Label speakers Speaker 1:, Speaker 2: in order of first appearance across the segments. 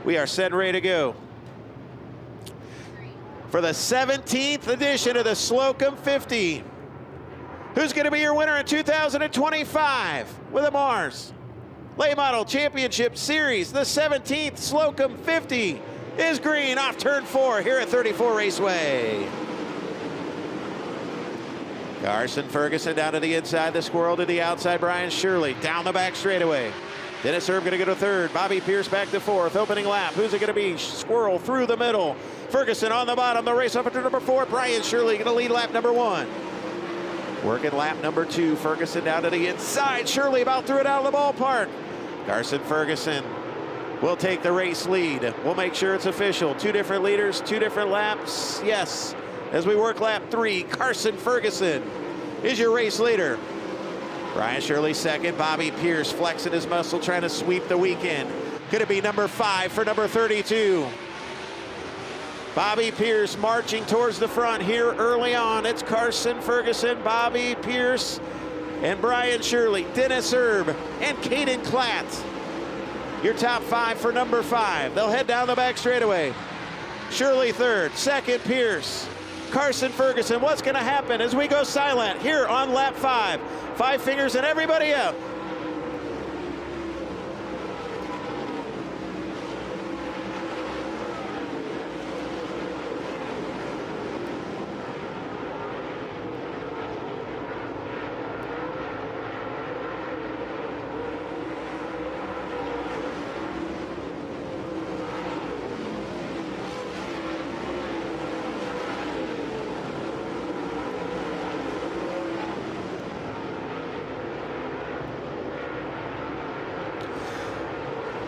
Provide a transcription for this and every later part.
Speaker 1: We are set and ready to go for the 17th edition of the Slocum 50. Who's going to be your winner in 2025 with a Mars Late Model Championship Series? The 17th Slocum 50 is green off turn 4 here at 34 Raceway. Carson Ferguson down to the inside, the squirrel to the outside, Brian Shirley down the back straightaway. Dennis Erb going to go to third, Bobby Pierce back to fourth, opening lap. Who's it going to be? Squirrel through the middle. Ferguson on the bottom, the race up into number 4. Brian Shirley going to lead lap number 1. Working lap number 2, Ferguson down to the inside. Shirley about threw it out of the ballpark. Carson Ferguson will take the race lead. We'll make sure it's official. 2 different leaders, 2 different laps. Yes, as we work lap 3, Carson Ferguson is your race leader. Brian Shirley second, Bobby Pierce flexing his muscle, trying to sweep the weekend. Could it be number 5 for number 32? Bobby Pierce marching towards the front here early on. It's Carson Ferguson, Bobby Pierce, and Brian Shirley, Dennis Erb, and Caden Klatt. Your top 5 for number 5. They'll head down the back straightaway. Shirley third, second Pierce, Carson Ferguson. What's going to happen as we go silent here on lap 5? 5 fingers and everybody up.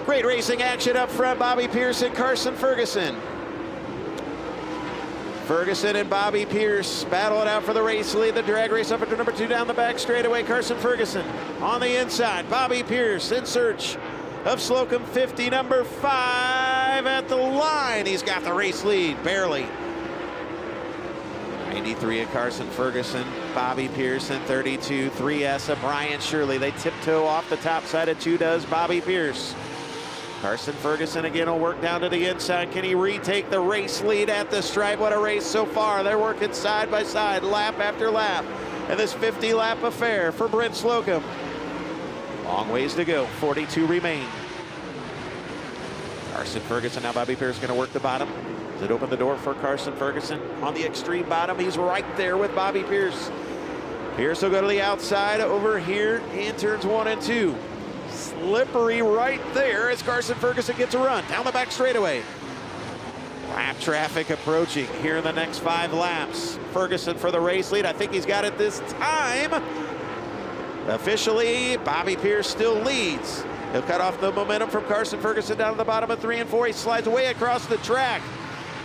Speaker 1: Great racing action up front. Bobby Pierce and Carson Ferguson. Ferguson and Bobby Pierce battle it out for the race lead. The drag race up into number 2 down the back straightaway. Carson Ferguson on the inside. Bobby Pierce in search of Slocum 50, number 5 at the line. He's got the race lead, barely. 93 of Carson Ferguson, Bobby Pierce in 32, 3S of Brian Shirley. They tiptoe off the top side of 2 does Bobby Pierce. Carson Ferguson again will work down to the inside. Can he retake the race lead at the stripe? What a race so far. They're working side by side, lap after lap. And this 50-lap affair for Brent Slocum. Long ways to go, 42 remain. Carson Ferguson, now Bobby Pierce going to work the bottom. Does it open the door for Carson Ferguson? On the extreme bottom, he's right there with Bobby Pierce. Pierce will go to the outside over here in turns 1 and 2. Slippery right there as Carson Ferguson gets a run down the back straightaway. Lap traffic approaching here in the next 5 laps. Ferguson for the race lead. I think he's got it this time. Officially, Bobby Pierce still leads. He'll cut off the momentum from Carson Ferguson down to the bottom of 3 and 4. He slides way across the track.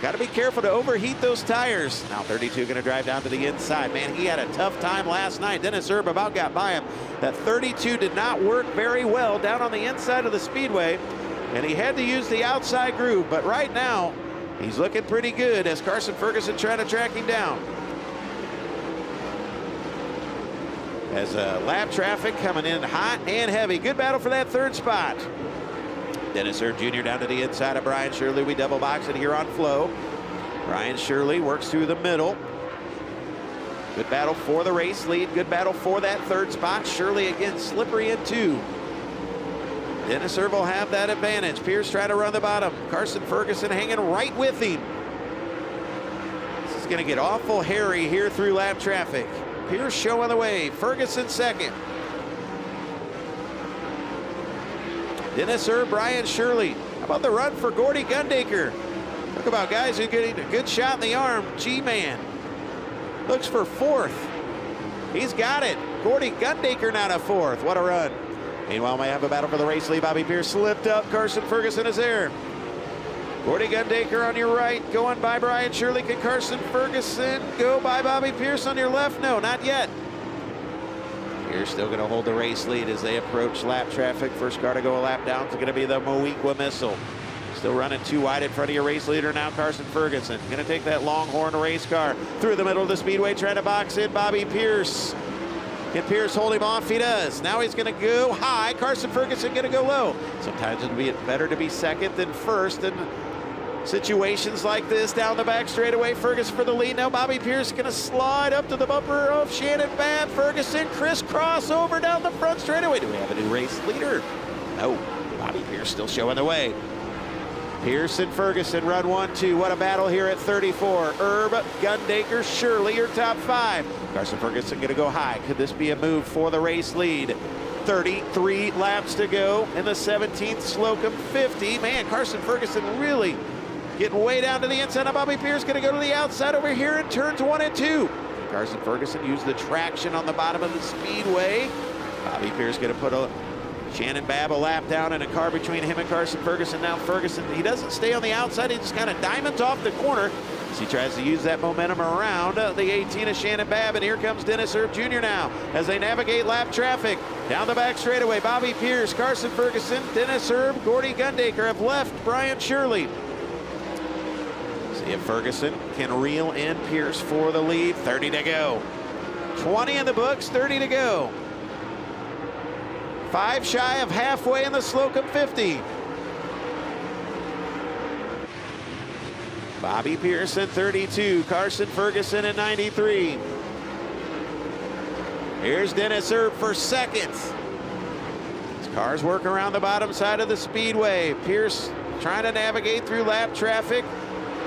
Speaker 1: Got to be careful to overheat those tires. Now 32 going to drive down to the inside. Man, he had a tough time last night. Dennis Erb about got by him. That 32 did not work very well down on the inside of the speedway, and he had to use the outside groove. But right now, he's looking pretty good as Carson Ferguson trying to track him down. As lap traffic coming in hot and heavy. Good battle for that 3rd spot. Dennis Erb Jr. down to the inside of Brian Shirley. We double box it here on Flo. Brian Shirley works through the middle. Good battle for the race lead. Good battle for that 3rd spot. Shirley again slippery in 2. Dennis Erb will have that advantage. Pierce trying to run the bottom. Carson Ferguson hanging right with him. This is going to get awful hairy here through lap traffic. Pierce showing the way. Ferguson second. Dennis Erb, Brian Shirley. How about the run for Gordy Gundaker? Talk about guys who are getting a good shot in the arm. G-Man looks for 4th. He's got it. Gordy Gundaker now to 4th. What a run. Meanwhile, may have a battle for the race lead. Bobby Pierce slipped up. Carson Ferguson is there. Gordy Gundaker on your right, going by Brian Shirley. Can Carson Ferguson go by Bobby Pierce on your left? No, not yet. Pierce still going to hold the race lead as they approach lap traffic. First car to go a lap down is going to be the Moequa Missile. Still running 2 wide in front of your race leader now, Carson Ferguson. Going to take that Longhorn race car through the middle of the speedway, trying to box in Bobby Pierce. Can Pierce hold him off? He does. Now he's going to go high. Carson Ferguson going to go low. Sometimes it'll be better to be second than first in situations like this. Down the back straightaway, Ferguson for the lead. Now Bobby Pierce going to slide up to the bumper of Shannon Babb. Ferguson crisscross over down the front straightaway. Do we have a new race leader? No. Bobby Pierce still showing the way. Pierce and Ferguson run 1-2. What a battle here at 34. Erb, Gundaker, Shirley, your top 5. Carson Ferguson going to go high. Could this be a move for the race lead? 33 laps to go in the 17th Slocum 50. Man, Carson Ferguson really getting way down to the inside of Bobby Pierce. Going to go to the outside over here in turns 1 and 2. Carson Ferguson used the traction on the bottom of the speedway. Bobby Pierce going to put a Shannon Babb a lap down in a car between him and Carson Ferguson. Now Ferguson, he doesn't stay on the outside. He just kind of diamonds off the corner as he tries to use that momentum around the 18 of Shannon Babb. And here comes Dennis Erb Jr. now as they navigate lap traffic. Down the back straightaway, Bobby Pierce, Carson Ferguson, Dennis Erb, Gordy Gundaker have left Brian Shirley. See if Ferguson can reel in Pierce for the lead. 30 to go. 20 in the books, 30 to go. 5 shy of halfway in the Slocum 50. Bobby Pierce in 32, Carson Ferguson in 93. Here's Dennis Erb for second. His cars work around the bottom side of the speedway. Pierce trying to navigate through lap traffic.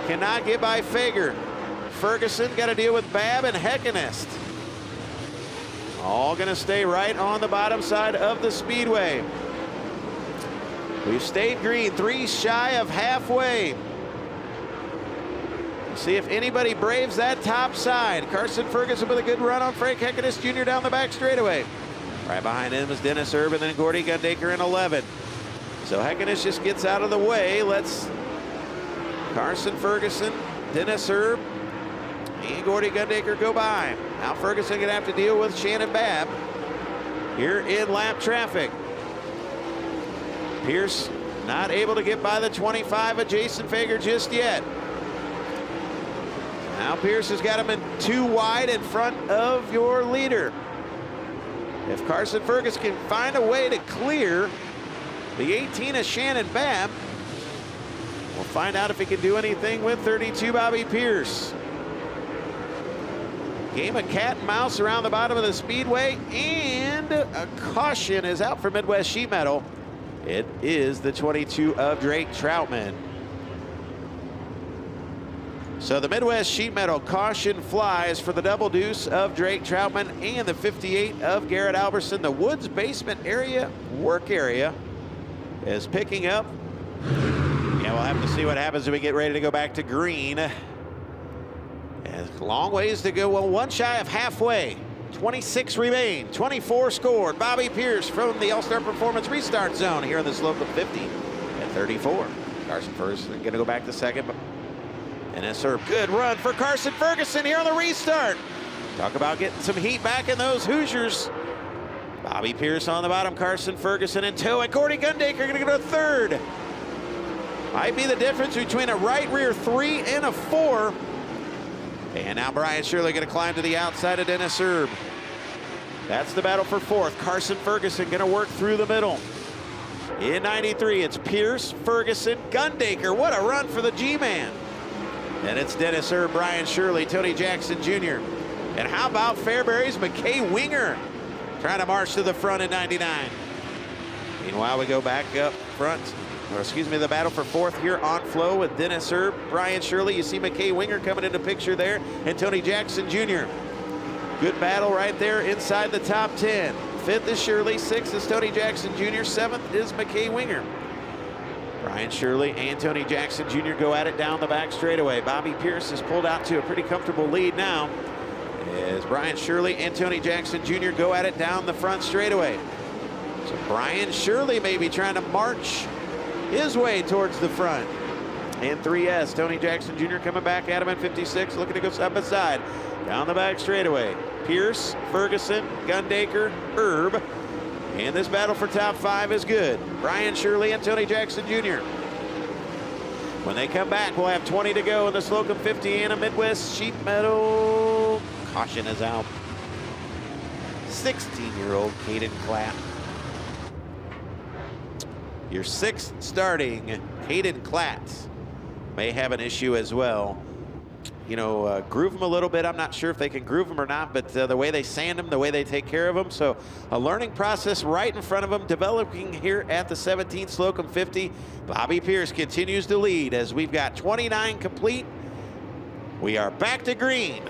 Speaker 1: Cannot get by Fager. Ferguson got to deal with Babb and Heckenest. All going to stay right on the bottom side of the speedway. We've stayed green, 3 shy of halfway. We'll see if anybody braves that top side. Carson Ferguson with a good run on Frank Heckenest Jr. down the back straightaway. Right behind him is Dennis Erb and then Gordy Gundaker in 11. So Heckenest just gets out of the way. Let's Carson Ferguson, Dennis Erb, and Gordy Gundaker go by. Now Ferguson gonna have to deal with Shannon Babb here in lap traffic. Pierce not able to get by the 25 of Jason Fager just yet. Now Pierce has got him in 2 wide in front of your leader. If Carson Ferguson can find a way to clear the 18 of Shannon Babb, we'll find out if he can do anything with 32 Bobby Pierce. Game of cat and mouse around the bottom of the speedway, and a caution is out for Midwest Sheet Metal. It is the 22 of Drake Troutman. So the Midwest Sheet Metal caution flies for the double deuce of Drake Troutman and the 58 of Garrett Alberson. The Woods basement area, work area, is picking up. Yeah, we'll have to see what happens when we get ready to go back to green. Long ways to go. Well, 1 shy of halfway. 26 remain. 24 scored. Bobby Pierce from the All-Star Performance Restart Zone here in the Slocum 50 at 34. Carson Ferguson going to go back to second. And it's a good run for Carson Ferguson here on the restart. Talk about getting some heat back in those Hoosiers. Bobby Pierce on the bottom. Carson Ferguson in tow. And Gordy Gundaker going to go to third. Might be the difference between a right rear 3 and a 4. And now Brian Shirley going to climb to the outside of Dennis Erb. That's the battle for 4th. Carson Ferguson going to work through the middle. In 93, it's Pierce, Ferguson, Gundaker. What a run for the G-Man. And it's Dennis Erb, Brian Shirley, Tony Jackson Jr. And how about Fairbury's McKay Winger trying to march to the front in 99. Meanwhile, we go back up front. Or excuse me, the battle for 4th here on flow with Dennis Erb, Brian Shirley. You see McKay Winger coming into picture there, and Tony Jackson Jr. Good battle right there inside the top 10. 5th is Shirley, 6th is Tony Jackson Jr., 7th is McKay Winger. Brian Shirley and Tony Jackson Jr. go at it down the back straightaway. Bobby Pierce has pulled out to a pretty comfortable lead now as Brian Shirley and Tony Jackson Jr. go at it down the front straightaway. So Brian Shirley may be trying to march his way towards the front. In 3S, Tony Jackson Jr. coming back at him in 56, looking to go side by side. Down the back straightaway. Pierce, Ferguson, Gundaker, Erb. And this battle for top 5 is good. Brian Shirley and Tony Jackson Jr. When they come back, we'll have 20 to go in the Slocum 50 and a Midwest Sheet Metal. Caution is out. 16-year-old Caden Klatt. Your 6th starting, Caden Klatt, may have an issue as well. You know, groove him a little bit. I'm not sure if they can groove him or not, but the way they sand him, the way they take care of him. So a learning process right in front of him, developing here at the 17th Slocum 50. Bobby Pierce continues to lead as we've got 29 complete. We are back to green.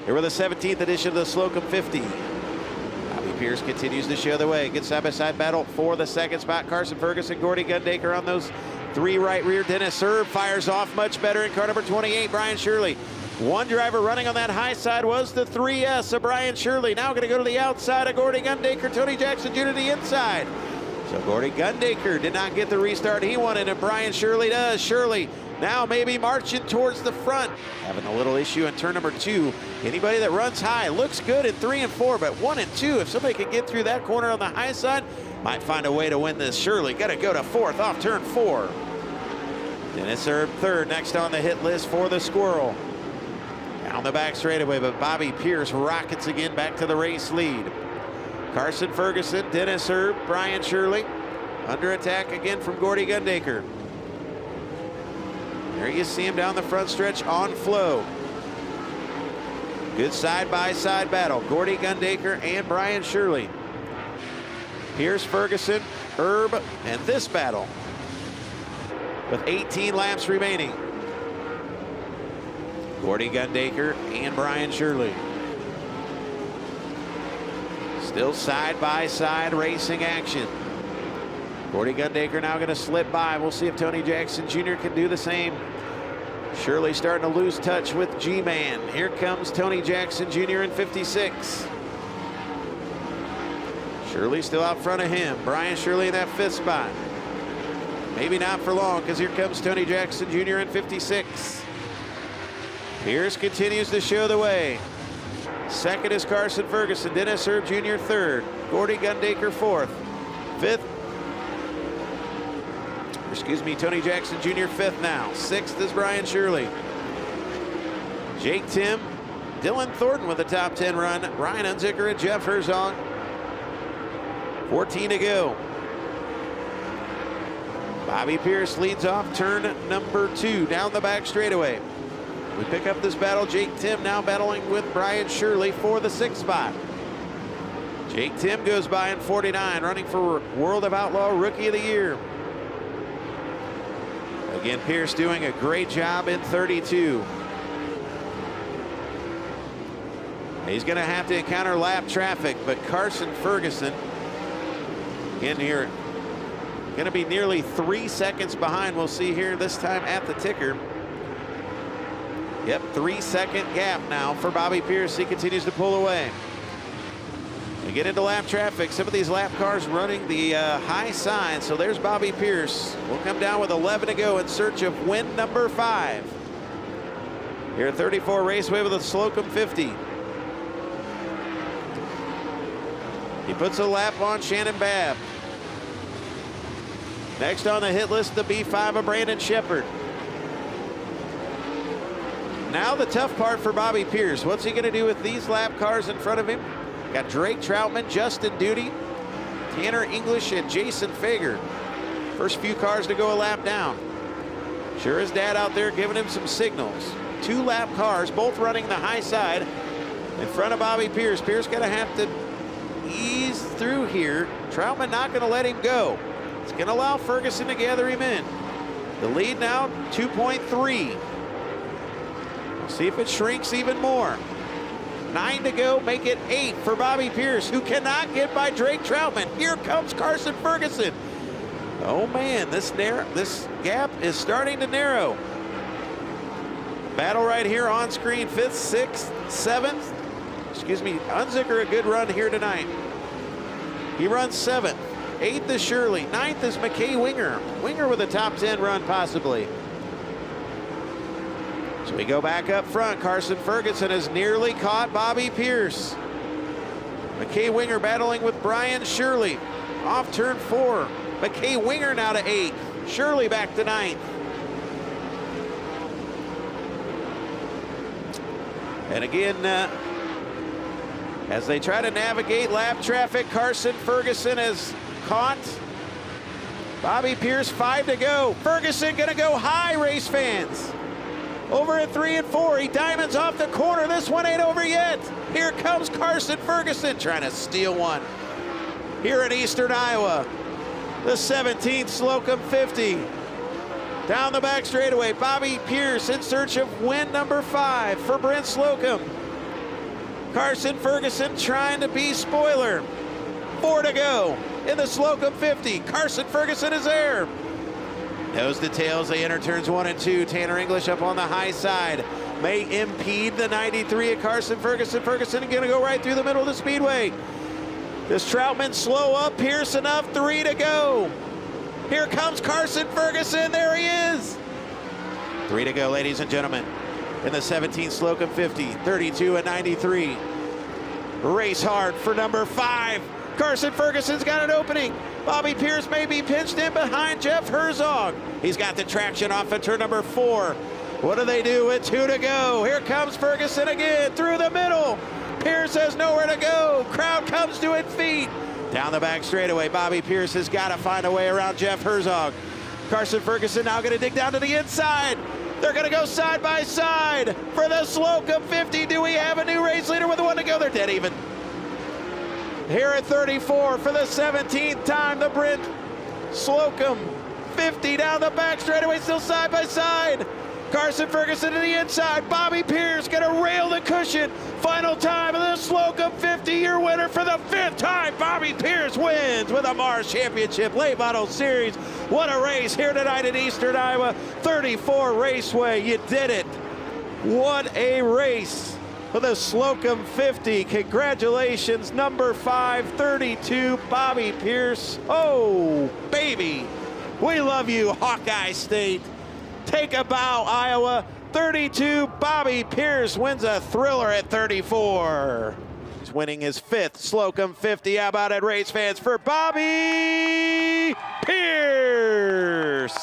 Speaker 1: Here with the 17th edition of the Slocum 50. Bobby Pierce continues to show the way. Good side-by-side battle for the 2nd spot. Carson Ferguson, Gordy Gundaker on those 3 right rear. Dennis Erb fires off much better in car number 28, Brian Shirley. One driver running on that high side was the 3S of Brian Shirley. Now going to go to the outside of Gordy Gundaker. Tony Jackson Jr. to the inside. So Gordy Gundaker did not get the restart he wanted, and Brian Shirley does. Shirley now maybe marching towards the front. Having a little issue in turn number 2. Anybody that runs high looks good in 3 and 4, but 1 and 2, if somebody can get through that corner on the high side, might find a way to win this. Shirley got to go to 4th off turn 4. Dennis Erb 3rd, next on the hit list for the Squirrel. Down the back straightaway, but Bobby Pierce rockets again back to the race lead. Carson Ferguson, Dennis Erb, Brian Shirley under attack again from Gordy Gundaker. There you see him down the front stretch on flow. Good side-by-side battle. Gordy Gundaker and Brian Shirley. Pierce, Ferguson, Erb, and this battle with 18 laps remaining. Gordy Gundaker and Brian Shirley. Still side-by-side racing action. Gordy Gundaker now going to slip by. We'll see if Tony Jackson Jr. can do the same. Shirley starting to lose touch with G-Man. Here comes Tony Jackson Jr. in 56. Shirley still out front of him. Brian Shirley in that 5th spot. Maybe not for long, because here comes Tony Jackson Jr. in 56. Pierce continues to show the way. 2nd is Carson Ferguson. Dennis Erb Jr. 3rd. Gordy Gundaker 4th. 5th. Excuse me, Tony Jackson Jr. 5th now. 6th is Brian Shirley. Jake Tim, Dylan Thornton with a top 10 run. Ryan Unzicker and Jeff Herzog. 14 to go. Bobby Pierce leads off turn number 2 down the back straightaway. We pick up this battle. Jake Tim now battling with Brian Shirley for the 6th spot. Jake Tim goes by in 49, running for World of Outlaw Rookie of the Year. Again, Pierce doing a great job in 32. He's going to have to encounter lap traffic, but Carson Ferguson, again here, going to be nearly 3 seconds behind. We'll see here this time at the ticker. Yep, 3-second gap now for Bobby Pierce. He continues to pull away. We get into lap traffic. Some of these lap cars running the high side. So there's Bobby Pierce. We'll come down with 11 to go in search of win number 5. Here at 34 Raceway with a Slocum 50. He puts a lap on Shannon Babb. Next on the hit list, the B5 of Brandon Shepard. Now the tough part for Bobby Pierce. What's he going to do with these lap cars in front of him? Got Drake Troutman, Justin Duty, Tanner English, and Jason Fager. First few cars to go a lap down. Sure his dad out there giving him some signals. 2 lap cars, both running the high side in front of Bobby Pierce. Pierce going to have to ease through here. Troutman not going to let him go. It's going to allow Ferguson to gather him in. The lead now, 2.3. We'll see if it shrinks even more. 9 to go, make it 8 for Bobby Pierce, who cannot get by Drake Troutman. Here comes Carson Ferguson. Oh man, this gap is starting to narrow. Battle right here on screen, 5th, 6th, 7th. Excuse me, Unzicker a good run here tonight. He runs 7th. 8th is Shirley. 9th is McKay Winger. Winger with a top 10 run possibly. So we go back up front. Carson Ferguson has nearly caught Bobby Pierce. McKay Winger battling with Brian Shirley. Off turn 4. McKay Winger now to 8th. Shirley back to 9th. And again, As they try to navigate lap traffic, Carson Ferguson is caught. Bobby Pierce, 5 to go. Ferguson gonna go high, race fans. Over at 3 and 4, he diamonds off the corner. This one ain't over yet. Here comes Carson Ferguson trying to steal one. Here in Eastern Iowa, the 17th Slocum 50. Down the back straightaway, Bobby Pierce in search of win number 5 for Brent Slocum. Carson Ferguson trying to be spoiler. 4 to go in the Slocum 50. Carson Ferguson is there. Nose to tails, they enter turns 1 and 2. Tanner English up on the high side. May impede the 93 of Carson Ferguson. Ferguson gonna go right through the middle of the speedway. This Troutman slow up, Pierce enough, 3 to go. Here comes Carson Ferguson, there he is. 3 to go, ladies and gentlemen. In the 17th Slocum 50, 32 and 93. Race hard for number 5. Carson Ferguson's got an opening. Bobby Pierce may be pinched in behind Jeff Herzog. He's got the traction off of turn number 4. What do they do with 2 to go? Here comes Ferguson again through the middle. Pierce has nowhere to go. Crowd comes to its feet. Down the back straightaway, Bobby Pierce has got to find a way around Jeff Herzog. Carson Ferguson now going to dig down to the inside. They're going to go side by side for the Slocum 50. Do we have a new race leader with 1 to go? They're dead even. Here at 34 for the 17th time, the Brent Slocum 50 down the back straightaway, still side by side. Carson Ferguson to the inside. Bobby Pierce gonna rail the cushion. Final time of the Slocum 50. Your winner for the 5th time. Bobby Pierce wins with a Mars Championship Late Model Series. What a race here tonight in Eastern Iowa. 34 Raceway. You did it. What a race for the Slocum 50. Congratulations, number 532, Bobby Pierce. Oh, baby. We love you, Hawkeye State. Take a bow, Iowa. 32, Bobby Pierce wins a thriller at 34. He's winning his 5th Slocum 50. How about it, race fans, for Bobby Pierce?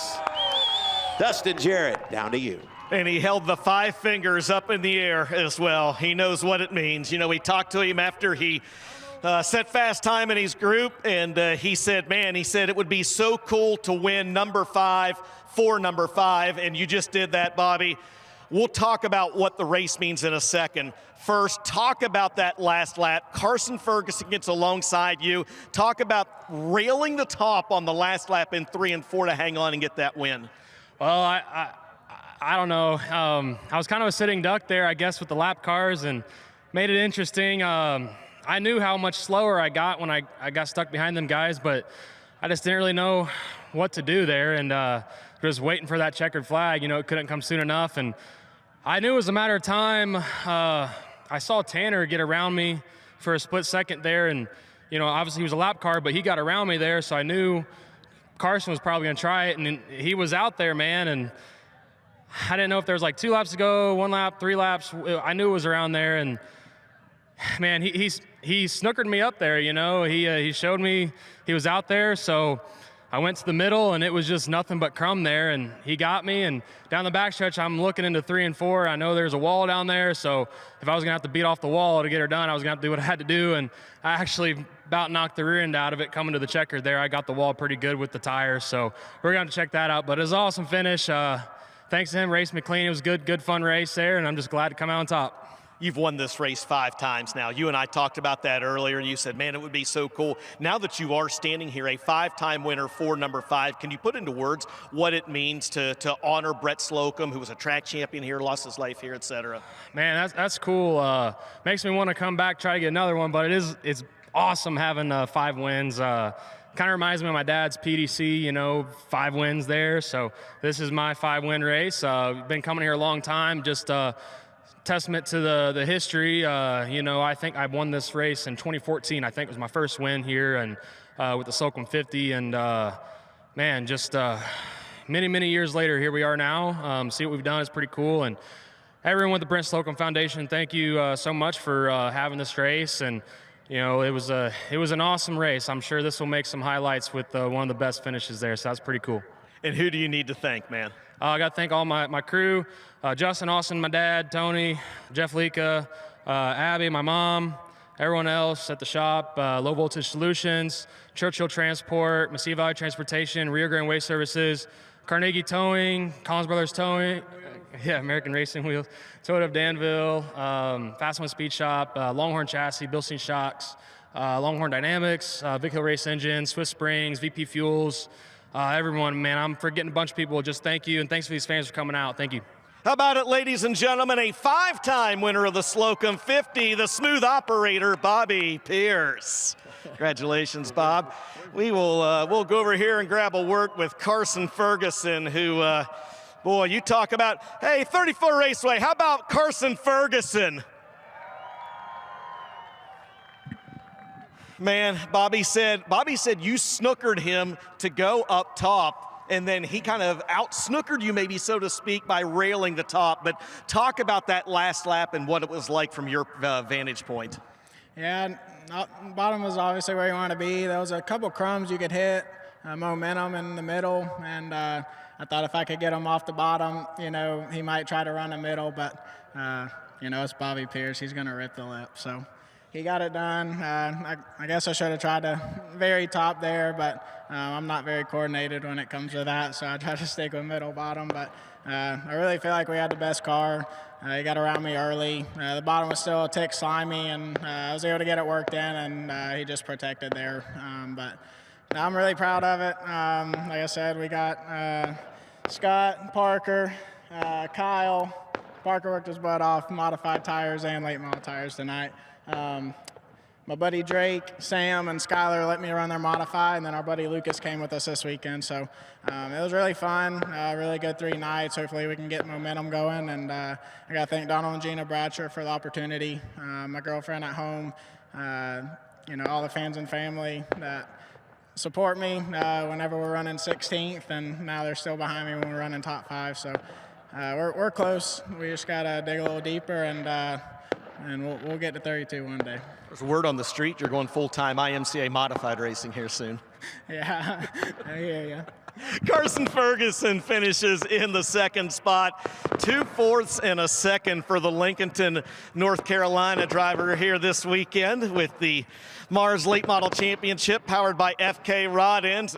Speaker 1: Dustin Jarrett, down to you.
Speaker 2: And he held the 5 fingers up in the air as well. He knows what it means. You know, we talked to him after he set fast time in his group, and he said, man, he said it would be so cool to win number 5 for number 5, and you just did that, Bobby. We'll talk about what the race means in a second. First, talk about that last lap. Carson Ferguson gets alongside you. Talk about railing the top on the last lap in 3 and 4 to hang on and get that win.
Speaker 3: Well, I don't know. I was kind of a sitting duck there, I guess, with the lap cars, and made it interesting. I knew how much slower I got when I got stuck behind them guys, but I just didn't really know what to do there, and just waiting for that checkered flag. You know, it couldn't come soon enough, and I knew it was a matter of time. I saw Tanner get around me for a split second there, and you know, obviously he was a lap car, but he got around me there, so I knew Carson was probably going to try it, and he was out there, man, and I didn't know if there was like 2 laps to go, 1 lap, 3 laps. I knew it was around there, and man, he snookered me up there, you know. He showed me he was out there, so I went to the middle, and it was just nothing but crumb there, and he got me. And down the backstretch, I'm looking into 3 and 4. I know there's a wall down there, so if I was going to have to beat off the wall to get her done, I was going to have to do what I had to do, and I actually about knocked the rear end out of it coming to the checker there. I got the wall pretty good with the tires, so we're going to check that out. But it was an awesome finish. Thanks to him, Race McLean. It was a good, fun race there, and I'm just glad to come out on top.
Speaker 2: You've won this race 5 times now. You and I talked about that earlier, and you said, man, it would be so cool. Now that you are standing here, a 5-time winner for number 5, can you put into words what it means to honor Brett Slocum, who was a track champion here, lost his life here, et cetera?
Speaker 3: Man, that's cool. Makes me want to come back, try to get another one, but it's awesome having 5 wins. Kind of reminds me of my dad's PDC, you know, 5 wins there. So this is my 5-win race. Been coming here a long time, just testament to the history. You know, I think I won this race in 2014. I think it was my first win here, and with the Slocum 50. And man, just many years later, here we are now. See what we've done is pretty cool. And everyone with the Brent Slocum Foundation, thank you so much for having this race. And you know, it was an awesome race. I'm sure this will make some highlights with one of the best finishes there. So that's pretty cool.
Speaker 2: And who do you need to thank, man?
Speaker 3: I got to thank all my crew, Justin, Austin, my dad, Tony, Jeff Lika, Abby, my mom, everyone else at the shop, Low Voltage Solutions, Churchill Transport, Massive Valley Transportation, Rio Grande Waste Services, Carnegie Towing, Collins Brothers Towing, yeah, American Racing Wheels, Toyota of Danville, Fast One Speed Shop, Longhorn Chassis, Bilstein Shocks, Longhorn Dynamics, Vic Hill Race Engines, Swift Springs, VP Fuels, everyone, man, I'm forgetting a bunch of people. Just thank you, and thanks for these fans for coming out. Thank you.
Speaker 2: How about it, ladies and gentlemen, a 5-time winner of the Slocum 50, the smooth operator, Bobby Pierce. Congratulations, Bob. We'll go over here and grab a work with Carson Ferguson, who, boy, you talk about, hey, 34 Raceway, how about Carson Ferguson? Man, Bobby said you snookered him to go up top, and then he kind of out-snookered you, maybe, so to speak, by railing the top. But talk about that last lap and what it was like from your vantage point.
Speaker 4: Yeah, bottom was obviously where you want to be. There was a couple crumbs you could hit, momentum in the middle, and I thought if I could get him off the bottom, you know, he might try to run the middle, but, you know, it's Bobby Pierce. He's going to rip the lip, so he got it done. I guess I should have tried to very top there, but I'm not very coordinated when it comes to that, so I try to stick with middle bottom. But I really feel like we had the best car. He got around me early. The bottom was still a tick slimy, and I was able to get it worked in, and he just protected there. But I'm really proud of it. Like I said, we got Scott, Parker, Kyle. Parker worked his butt off, modified tires and late model tires tonight. My buddy Drake, Sam, and Skylar let me run their modify, and then our buddy Lucas came with us this weekend. So it was really fun, really good 3 nights. Hopefully we can get momentum going, and I got to thank Donald and Gina Bradshaw for the opportunity, my girlfriend at home, you know, all the fans and family that support me whenever we're running 16th, and now they're still behind me when we're running top 5. So we're close. We just got to dig a little deeper, and we'll get to 32 one day.
Speaker 2: There's word on the street you're going full-time IMCA modified racing here soon.
Speaker 4: Yeah, I hear you.
Speaker 2: Carson Ferguson finishes in the 2nd spot. 2 fourths and a second for the Lincolnton, North Carolina driver here this weekend with the Mars Late Model Championship powered by FK Rod Ends.